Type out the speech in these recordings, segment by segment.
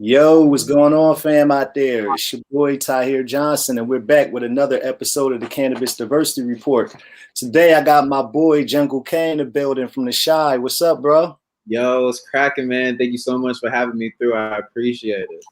Yo, what's going on, fam, out there? It's your boy Tahir Johnson, and we're back with another episode of the Cannabis Diversity Report. Today, I got my boy Jungle Cae in the building from the Shy. What's up, bro? Yo, it's cracking, man. Thank you so much for having me through. I appreciate it.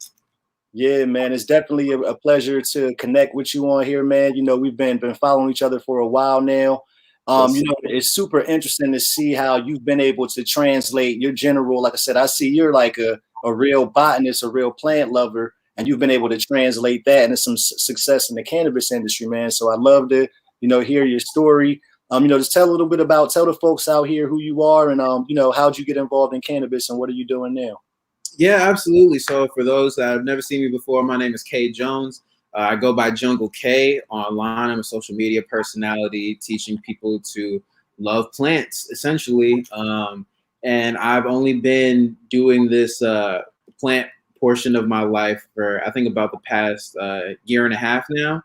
Yeah, man, it's definitely a pleasure to connect with you on here, man. You know, we've been following each other for a while now. It's super interesting to see how you've been able to translate your general. Like I said, I see you're like a real botanist, a real plant lover, and you've been able to translate that into some success in the cannabis industry, man. So I'd love to, hear your story. Just tell a little bit about, tell the folks out here who you are and, how'd you get involved in cannabis and what are you doing now? Yeah, absolutely. So for those that have never seen me before, my name is Cae Jones. I go by Jungle Cae online. I'm a social media personality teaching people to love plants, essentially. And I've only been doing this plant portion of my life for, I think, about the past year and a half now.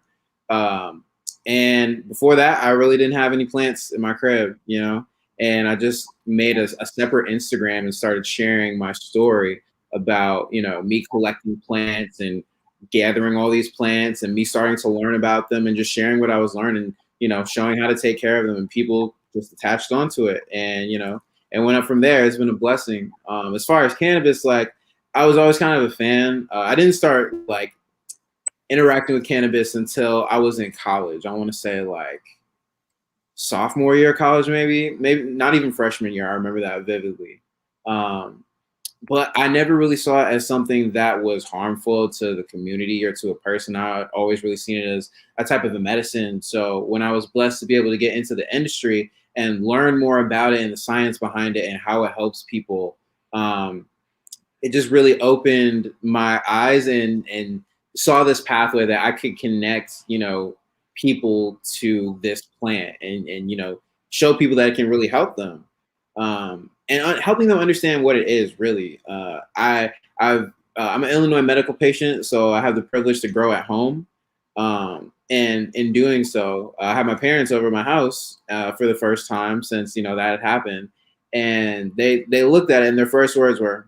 And before that, I really didn't have any plants in my crib, and I just made a separate Instagram and started sharing my story about, me collecting plants and gathering all these plants and me starting to learn about them and just sharing what I was learning, showing how to take care of them, and people just attached onto it. And, it went up from there. It's been a blessing. As far as cannabis, like, I was always kind of a fan. I didn't start like interacting with cannabis until I was in college. I want to say like sophomore year of college, maybe not even freshman year. I remember that vividly. But I never really saw it as something that was harmful to the community or to a person. I always really seen it as a type of a medicine. So when I was blessed to be able to get into the industry and learn more about it and the science behind it and how it helps people, it just really opened my eyes and saw this pathway that I could connect, people to this plant and show people that it can really help them. And helping them understand what it is really. I'm an Illinois medical patient, so I have the privilege to grow at home. And in doing so, I had my parents over at my house for the first time since that had happened, and they looked at it, and their first words were,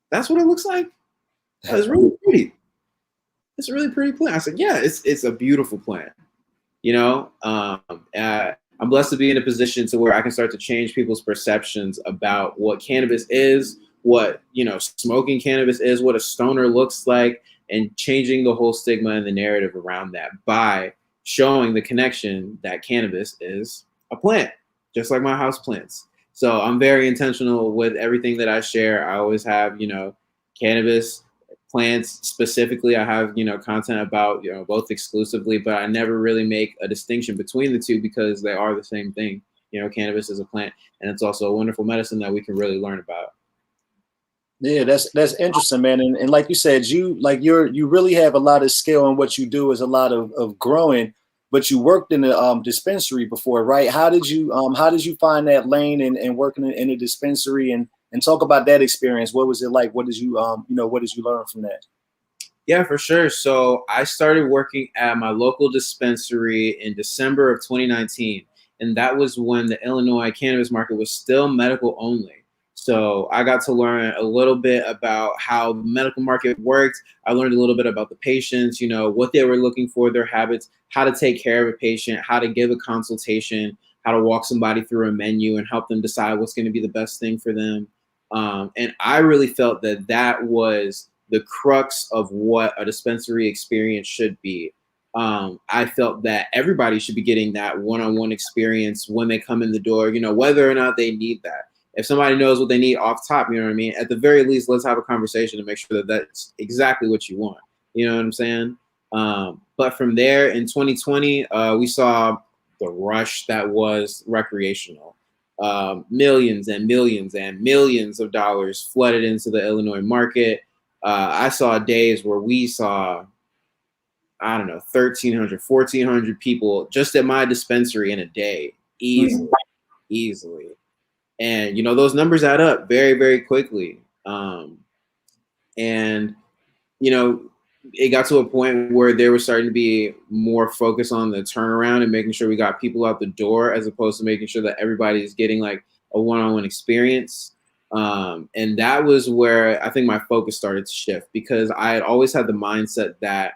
"That's what it looks like. It's really pretty. It's a really pretty plant." I said, "Yeah, it's a beautiful plant." I'm blessed to be in a position to where I can start to change people's perceptions about what cannabis is, what, smoking cannabis is, what a stoner looks like, and changing the whole stigma and the narrative around that by showing the connection that cannabis is a plant, just like my house plants. So I'm very intentional with everything that I share. I always have, cannabis plants specifically. I have, content about, both exclusively, but I never really make a distinction between the two because they are the same thing. Cannabis is a plant, and it's also a wonderful medicine that we can really learn about. Yeah, that's interesting, man. And like you said, you really have a lot of skill in what you do is a lot of growing, but you worked in a dispensary before, right? How did you find that lane and working in a dispensary and talk about that experience? What was it like? What did you what did you learn from that? Yeah, for sure. So I started working at my local dispensary in December of 2019. And that was when the Illinois cannabis market was still medical only. So I got to learn a little bit about how the medical market worked. I learned a little bit about the patients, what they were looking for, their habits, how to take care of a patient, how to give a consultation, how to walk somebody through a menu and help them decide what's going to be the best thing for them. And I really felt that that was the crux of what a dispensary experience should be. I felt that everybody should be getting that one-on-one experience when they come in the door, whether or not they need that. If somebody knows what they need off top, you know what I mean? At the very least, let's have a conversation to make sure that that's exactly what you want. You know what I'm saying? But from there in 2020, we saw the rush that was recreational. Millions and millions and millions of dollars flooded into the Illinois market. I saw days where we saw, I don't know, 1,300, 1,400 people just at my dispensary in a day, easily. And, those numbers add up very, very quickly. And, it got to a point where there was starting to be more focus on the turnaround and making sure we got people out the door as opposed to making sure that everybody's getting like a one-on-one experience. And that was where I think my focus started to shift, because I had always had the mindset that,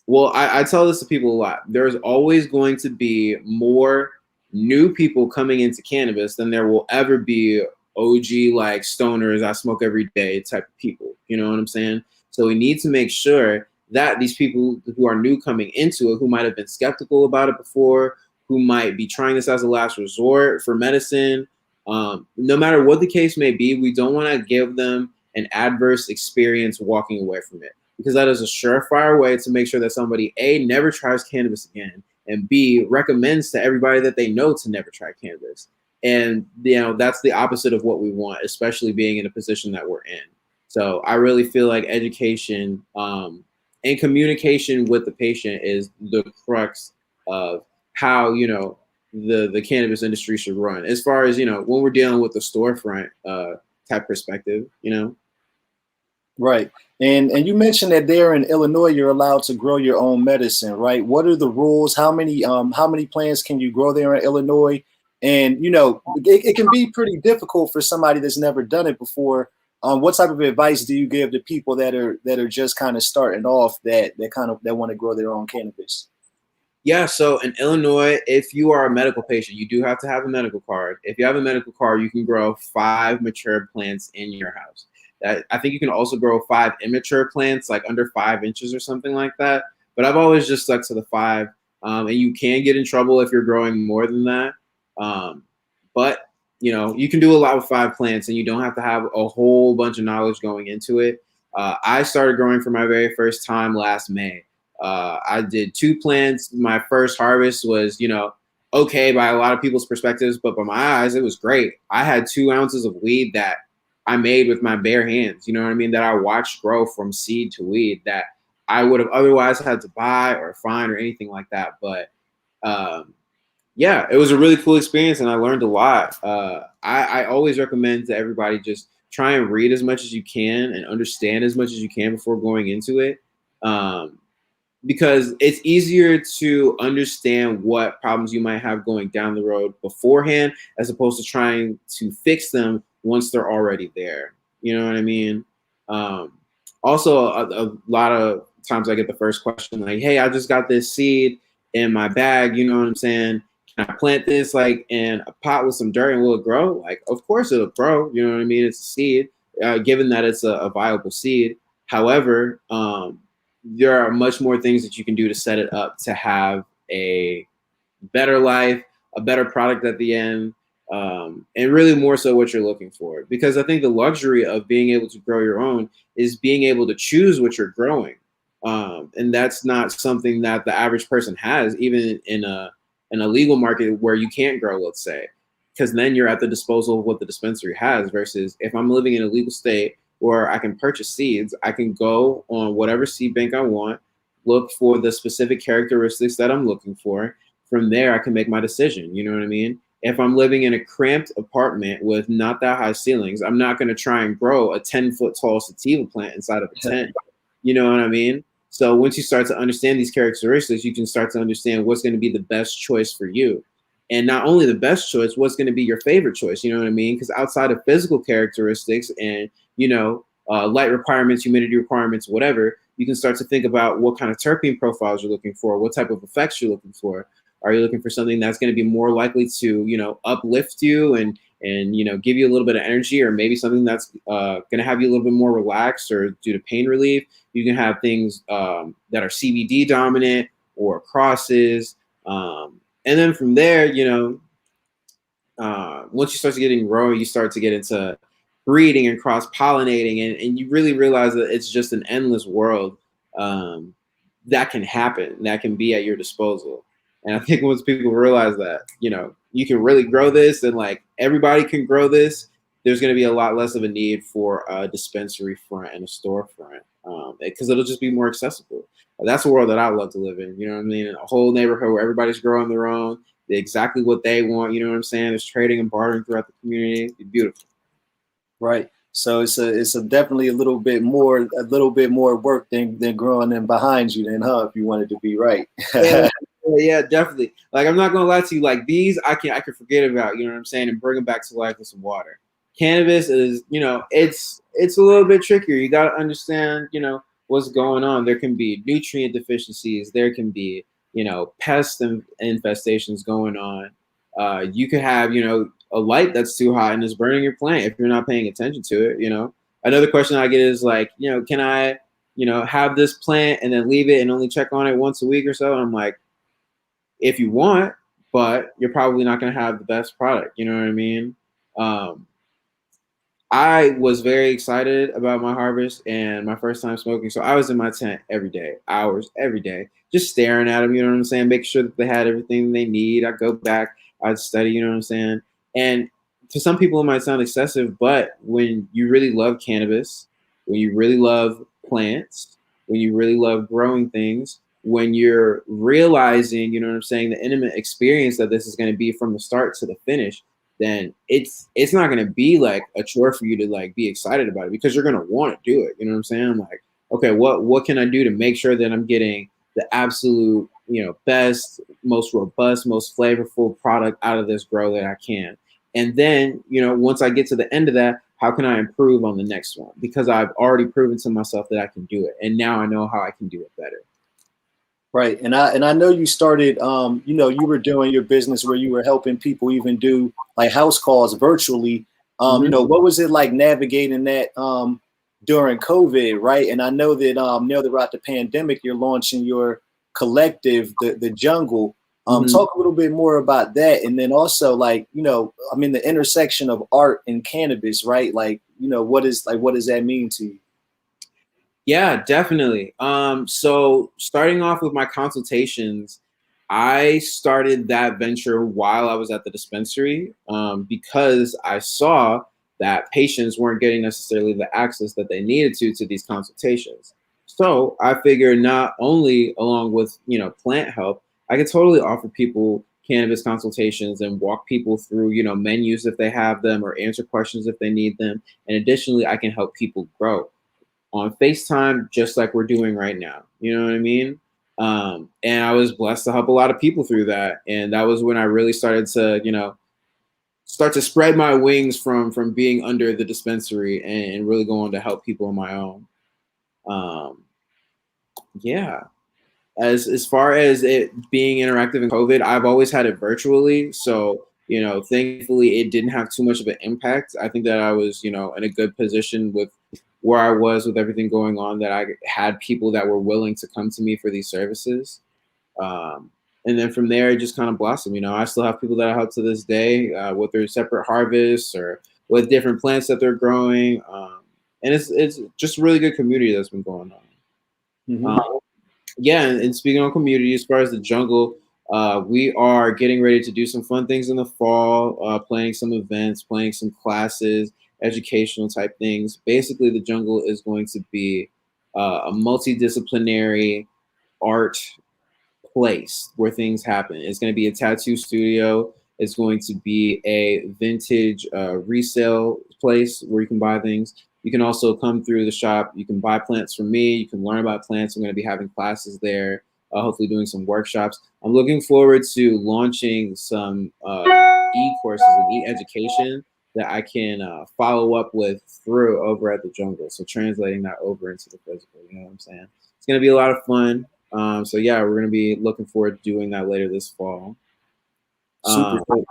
well, I tell this to people a lot. There's always going to be more new people coming into cannabis than there will ever be OG, like stoners, I smoke every day type of people. You know what I'm saying? So we need to make sure that these people who are new coming into it, who might have been skeptical about it before, who might be trying this as a last resort for medicine, no matter what the case may be, we don't want to give them an adverse experience walking away from it, because that is a surefire way to make sure that somebody, A, never tries cannabis again, and B, recommends to everybody that they know to never try cannabis. And, you know, that's the opposite of what we want, especially being in a position that we're in. So I really feel like education and communication with the patient is the crux of how, you know, the cannabis industry should run, as far as, you know, when we're dealing with the storefront type perspective, you know. Right. And you mentioned that there in Illinois you're allowed to grow your own medicine, right? What are the rules? How many plants can you grow there in Illinois? And you know, it can be pretty difficult for somebody that's never done it before. What type of advice do you give to people that are just kind of starting off, that want to grow their own cannabis? Yeah, so in Illinois, if you are a medical patient, you do have to have a medical card. If you have a medical card, you can grow 5 mature plants in your house. I think you can also grow 5 immature plants, like under 5 inches or something like that. But I've always just stuck to the 5. And you can get in trouble if you're growing more than that. But you know, you can do a lot with 5 plants, and you don't have to have a whole bunch of knowledge going into it. I started growing for my very first time last May. I did 2 plants. My first harvest was, you know, okay by a lot of people's perspectives, but by my eyes, it was great. I had 2 ounces of weed that I made with my bare hands, you know what I mean, that I watched grow from seed to weed, that I would have otherwise had to buy or find or anything like that. But yeah, it was a really cool experience, and I learned a lot. I always recommend to everybody, just try and read as much as you can and understand as much as you can before going into it. Because it's easier to understand what problems you might have going down the road beforehand, as opposed to trying to fix them once they're already there. You know what I mean? Also, a lot of times I get the first question like, hey, I just got this seed in my bag. You know what I'm saying? Can I plant this like in a pot with some dirt, and will it grow? Like, of course it'll grow. You know what I mean? It's a seed, given that it's a viable seed. However, there are much more things that you can do to set it up to have a better life, a better product at the end, and really more so what you're looking for. Because I think the luxury of being able to grow your own is being able to choose what you're growing. And that's not something that the average person has, even in a legal market where you can't grow, let's say, because then you're at the disposal of what the dispensary has, versus if I'm living in a legal state where I can purchase seeds, I can go on whatever seed bank I want, look for the specific characteristics that I'm looking for. From there, I can make my decision. You know what I mean? If I'm living in a cramped apartment with not that high ceilings, I'm not going to try and grow a 10-foot tall sativa plant inside of a tent. You know what I mean? So once you start to understand these characteristics, you can start to understand what's going to be the best choice for you. And not only the best choice, what's going to be your favorite choice. You know what I mean? Because outside of physical characteristics and, you know, light requirements, humidity requirements, whatever, you can start to think about what kind of terpene profiles you're looking for, what type of effects you're looking for. Are you looking for something that's going to be more likely to, you know, uplift you and you know, give you a little bit of energy, or maybe something that's going to have you a little bit more relaxed or due to pain relief? You can have things that are CBD dominant or crosses. And then from there, you know, once you start to getting growing, you start to get into breeding and cross-pollinating, and you really realize that it's just an endless world that can happen, that can be at your disposal. And I think once people realize that, you know, you can really grow this, and like everybody can grow this, there's going to be a lot less of a need for a dispensary front and a storefront, because it'll just be more accessible. That's the world that I love to live in. You know what I mean? In a whole neighborhood where everybody's growing their own, exactly what they want. You know what I'm saying? There's trading and bartering throughout the community. It's beautiful. Right. So it's a definitely a little bit more work than growing them behind you, then, huh? If you wanted to be right. Yeah, definitely. Like, I'm not gonna lie to you. Like, these, I can forget about. You know what I'm saying? And bring them back to life with some water. cannabis is, it's a little bit trickier. You got to understand, what's going on. There can be nutrient deficiencies. There can be, pest infestations going on. You could have, a light that's too hot and is burning your plant if you're not paying attention to it. Another question I get is like, can I, have this plant and then leave it and only check on it once a week or so? And I'm like, if you want, but you're probably not going to have the best product. You know what I mean? Um, I was very excited about my harvest and my first time smoking. So I was in my tent every day, hours every day, just staring at them, you know what I'm saying? Making sure that they had everything they need. I'd go back, I'd study, you know what I'm saying? And to some people, it might sound excessive, but when you really love cannabis, when you really love plants, when you really love growing things, when you're realizing, you know what I'm saying, the intimate experience that this is going to be from the start to the finish, then it's not going to be like a chore for you to like be excited about it, because you're going to want to do it. You know what I'm saying? I'm like, okay, what can I do to make sure that I'm getting the absolute, best, most robust, most flavorful product out of this grow that I can. And then, once I get to the end of that, how can I improve on the next one? Because I've already proven to myself that I can do it. And now I know how I can do it better. Right. And I know you started, you were doing your business where you were helping people even do like house calls virtually. What was it like navigating that during COVID, right? And I know that throughout the pandemic, you're launching your collective, the Jungle. Talk a little bit more about that. And then also like, the intersection of art and cannabis, right? Like, what does that mean to you? Yeah, definitely. So starting off with my consultations, I started that venture while I was at the dispensary, because I saw that patients weren't getting necessarily the access that they needed to these consultations. So I figured not only along with, plant help, I could totally offer people cannabis consultations and walk people through, menus if they have them, or answer questions if they need them. And additionally, I can help people grow on FaceTime, just like we're doing right now. You know what I mean? And I was blessed to help a lot of people through that. And that was when I really started to, start to spread my wings from being under the dispensary and really going to help people on my own. Um, yeah. As far as it being interactive in COVID, I've always had it virtually. So, thankfully it didn't have too much of an impact. I think that I was, in a good position with where I was with everything going on, that I had people that were willing to come to me for these services. Um, and then from there, it just kind of blossomed. I still have people that I help to this day, with their separate harvests or with different plants that they're growing. And it's just a really good community that's been going on. Mm-hmm. Yeah, and speaking on community, as far as the jungle, we are getting ready to do some fun things in the fall, planning some events, planning some classes, educational type things. Basically, the jungle is going to be a multidisciplinary art place where things happen. It's going to be a tattoo studio. It's going to be a vintage resale place where you can buy things. You can also come through the shop. You can buy plants from me. You can learn about plants. I'm going to be having classes there, hopefully doing some workshops. I'm looking forward to launching some e-courses and e-education that I can follow up with through over at the jungle. So translating that over into the physical, you know what I'm saying? It's going to be a lot of fun. So yeah, we're going to be looking forward to doing that later this fall. Super cool.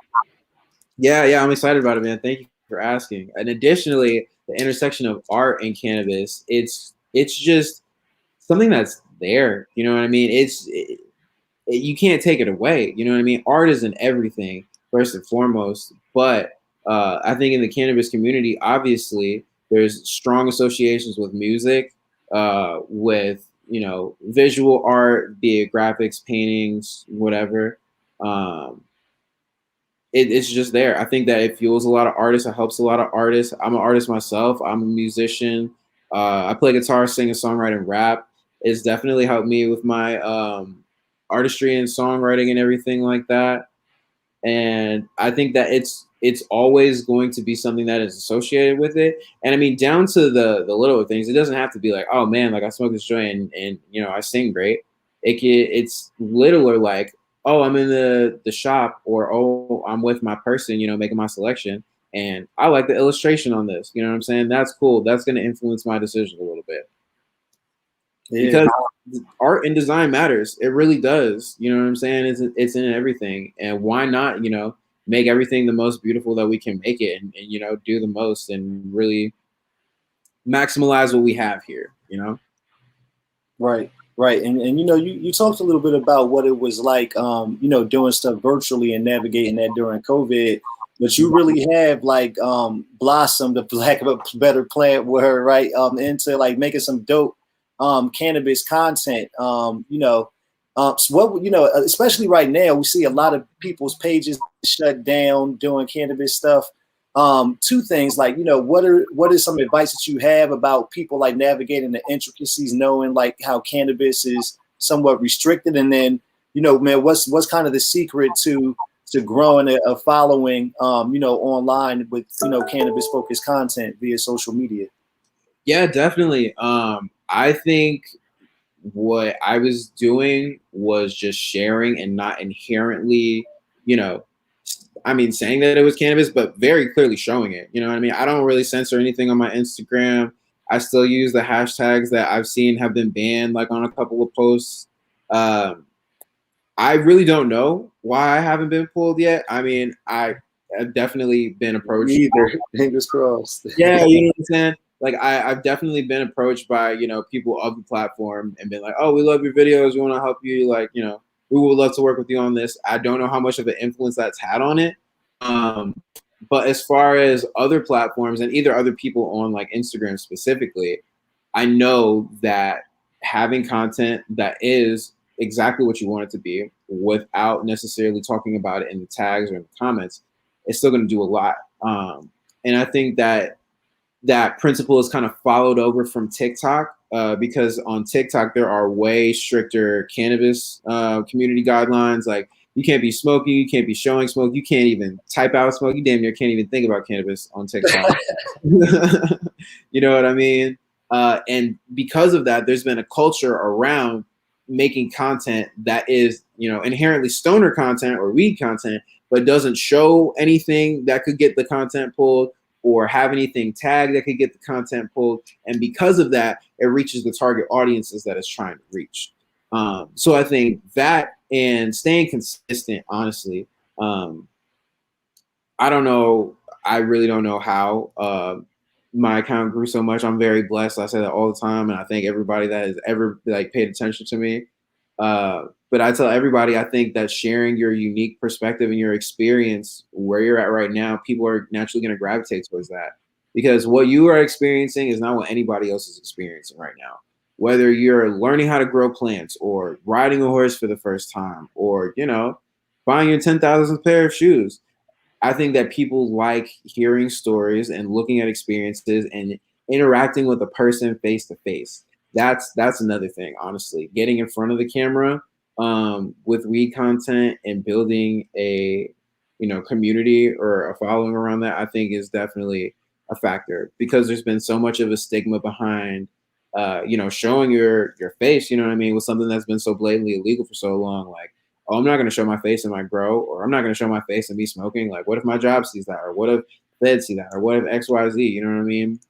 Yeah, I'm excited about it, man. Thank you for asking. And additionally, the intersection of art and cannabis, it's just something that's there. You know what I mean? You can't take it away. You know what I mean? Art is in everything, first and foremost. But I think in the cannabis community, obviously, there's strong associations with music, with visual art, be it graphics, paintings, whatever. Um, it's just there. I think that it fuels a lot of artists. It helps a lot of artists. I'm an artist myself. I'm a musician. I play guitar, sing, and songwrite, and rap. It's definitely helped me with my artistry and songwriting and everything like that. And I think that it's always going to be something that is associated with it. And I mean, down to the little things. It doesn't have to be like, oh man, like I smoke this joint and I sing great. It's littler like, oh, I'm in the shop, or oh, I'm with my person, making my selection, And I like the illustration on this. You know what I'm saying? That's cool. That's going to influence my decision a little bit. Yeah. Because art and design matters. It really does. You know what I'm saying? It's in everything. And why not, make everything the most beautiful that we can make it, and do the most and really maximize what we have here, Right, right. And you talked a little bit about what it was like, doing stuff virtually and navigating that during COVID. But you really have like blossomed, the lack of a better plant word, right? Into like making some dope cannabis content. So what especially right now, we see a lot of people's pages shut down doing cannabis stuff. Two things, like what is some advice that you have about people like navigating the intricacies, knowing like how cannabis is somewhat restricted, and then man, what's kind of the secret to growing a following online with cannabis focused content via social media? Yeah, definitely. I think what I was doing was just sharing and not inherently, saying that it was cannabis, but very clearly showing it. You know what I mean? I don't really censor anything on my Instagram. I still use the hashtags that I've seen have been banned, like on a couple of posts. I really don't know why I haven't been pulled yet. I mean, I have definitely been approached. Either. Fingers crossed. Yeah, you know what I'm saying? Like I've definitely been approached by, people of the platform and been like, oh, we love your videos. We want to help you. Like, we would love to work with you on this. I don't know how much of an influence that's had on it. But as far as other platforms and either other people on like Instagram specifically, I know that having content that is exactly what you want it to be without necessarily talking about it in the tags or in the comments, it's still going to do a lot. And I think that principle is kind of followed over from TikTok, because on TikTok there are way stricter cannabis community guidelines. Like you can't be smoking, you can't be showing smoke, you can't even type out smoke. You damn near can't even think about cannabis on TikTok. You know what I mean? And because of that, there's been a culture around making content that is, inherently stoner content or weed content, but doesn't show anything that could get the content pulled or have anything tagged that could get the content pulled. And because of that, it reaches the target audiences that it's trying to reach. So I think that and staying consistent, honestly, I don't know. I really don't know how my account grew so much. I'm very blessed. I say that all the time. And I thank everybody that has ever like paid attention to me. But I tell everybody, I think that sharing your unique perspective and your experience where you're at right now, people are naturally going to gravitate towards that, because what you are experiencing is not what anybody else is experiencing right now. Whether you're learning how to grow plants or riding a horse for the first time or, buying your 10,000th pair of shoes, I think that people like hearing stories and looking at experiences and interacting with a person face to face. That's another thing, honestly. Getting in front of the camera with weed content and building a community or a following around that, I think is definitely a factor, because there's been so much of a stigma behind showing your face, you know what I mean, with something that's been so blatantly illegal for so long. Like, oh, I'm not going to show my face in my grow, or I'm not going to show my face and be smoking. Like, what if my job sees that? Or what if Fed see that? Or what if X, Y, Z? You know what I mean?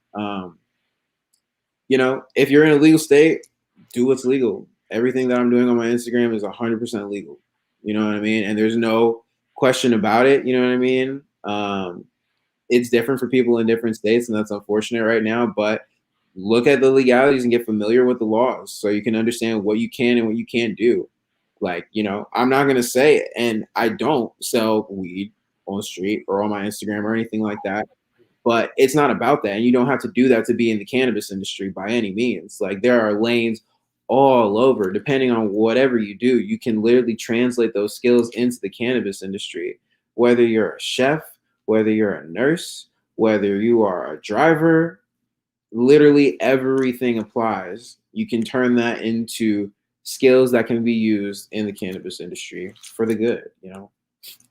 If you're in a legal state, do what's legal. Everything that I'm doing on my Instagram is 100% legal. You know what I mean? And there's no question about it. You know what I mean? It's different for people in different states, and that's unfortunate right now. But look at the legalities and get familiar with the laws so you can understand what you can and what you can't do. Like, I'm not going to say it, and I don't sell weed on the street or on my Instagram or anything like that. But it's not about that. And you don't have to do that to be in the cannabis industry by any means. Like, there are lanes all over. Depending on whatever you do, you can literally translate those skills into the cannabis industry. Whether you're a chef, whether you're a nurse, whether you are a driver, literally everything applies. You can turn that into skills that can be used in the cannabis industry for the good,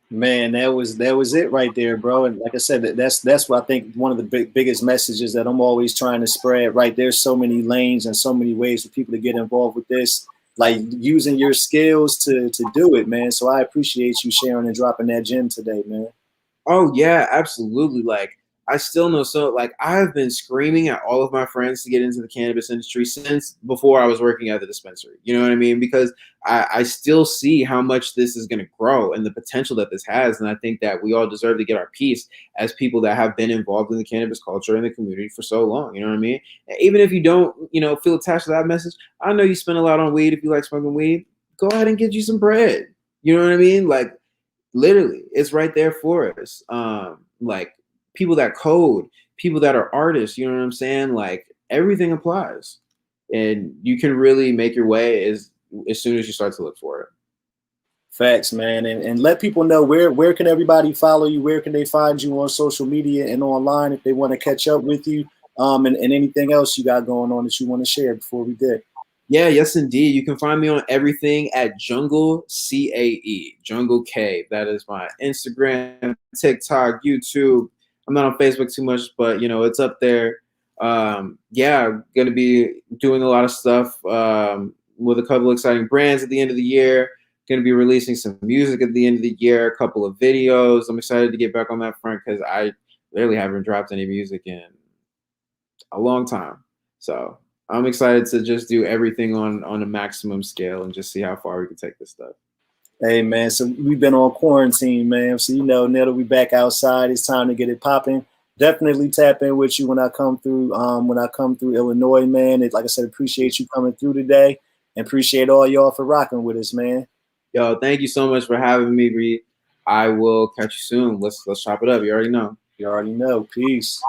Man, that was it right there, bro. And like I said, that's what I think one of the biggest messages that I'm always trying to spread. Right, there's so many lanes and so many ways for people to get involved with this, like using your skills to do it, man. So I appreciate you sharing and dropping that gem today, man. Oh yeah, absolutely. Like I still know so like I've been screaming at all of my friends to get into the cannabis industry since before I was working at the dispensary. You know what I mean? Because I still see how much this is gonna grow and the potential that this has. And I think that we all deserve to get our piece as people that have been involved in the cannabis culture and the community for so long. You know what I mean? Even if you don't, feel attached to that message, I know you spend a lot on weed if you like smoking weed. Go ahead and get you some bread. You know what I mean? Like literally, it's right there for us. Like people that code, people that are artists, you know what I'm saying? Like everything applies. And you can really make your way as soon as you start to look for it. Facts, man, and let people know where can everybody follow you, where can they find you on social media and online if they want to catch up with you, and anything else you got going on that you want to share before we did. Yeah, yes, indeed. You can find me on everything at Jungle CAE, Jungle K. That is my Instagram, TikTok, YouTube. I'm not on Facebook too much, but it's up there. Yeah, gonna be doing a lot of stuff with a couple exciting brands at the end of the year. Gonna be releasing some music at the end of the year, a couple of videos. I'm excited to get back on that front because I literally haven't dropped any music in a long time. So I'm excited to just do everything on a maximum scale and just see how far we can take this stuff. Hey man, so we've been on quarantine, man. So now that we back outside, it's time to get it popping. Definitely tap in with you when I come through. When I come through Illinois, man. Like I said, appreciate you coming through today, and appreciate all y'all for rocking with us, man. Yo, thank you so much for having me, Reed. I will catch you soon. Let's chop it up. You already know. You already know. Peace.